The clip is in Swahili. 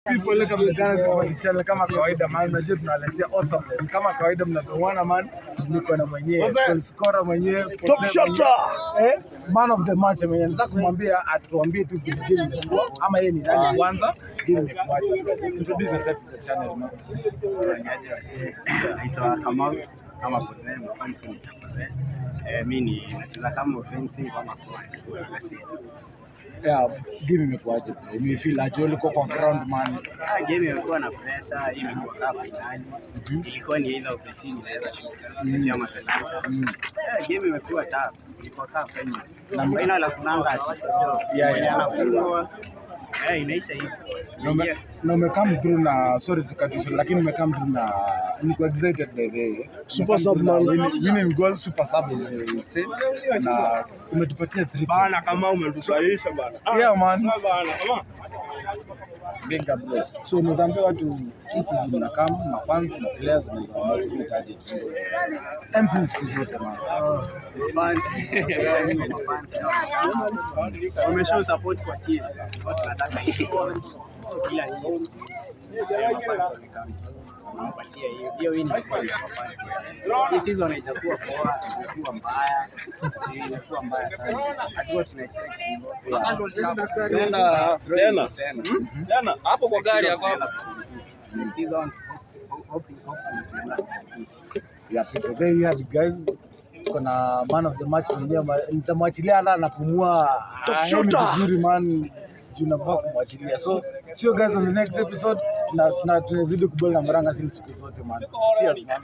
People like channel kama kawaida man, unajua tunaletea awesomeness kama kawaida, mnavyoona man, niko na mwenyewe goal scorer mwenyewe, top shotter, man of the match mwenyewe. Nataka kumwambia atuambie tu game imekuwa ama yeye ni nani kwanza, game imekuwaje. Introduce yourself to the channel man. Niaje wasi, naitwa Kamau kama Poze, mfans ni Poze. Mimi nacheza kama offensive kama forward wasi. Game imekuwaje? You feel aje uliko kwa ground man? Game imekuwa na pressure, imekuwa kama finali. Ilikuwa ni either of the team inaweza shuka. Sisi ama penalty. Game imekuwa tough. Ilikuwa kama final. Na final la kunanga ati. Anafungwa. Inaisha hivi. Na umecome through na sorry to cut you, lakini umecome through na niko excited by the super sub man. Winning goal super sub is na umetupatia 3 bana, kama umetusaisha bana. Yeah man Bana kama benga bro. So nizambia watu hizi zinakama na fans na players wanahitaji MC siku zote man. Fans wameshow support kwa team. Watu wanataka hiyo bila hiyo. Fans wamekama. Nampatia hiyo win kwa fans. Hii season itakuwa poa, itakuwa mbaya. Itakuwa mbaya sana. Hatuwa tunacheka. Tena hapo kwa gari yako season people there you have it guys. Kuna man of the match mwenyewe, nitamwachilia hata anapumua vizuri man, tunafaa kumwachilia. So see you guys on the next episode, na tunazidi kubola na Murang'a siku zote man. Cheers man.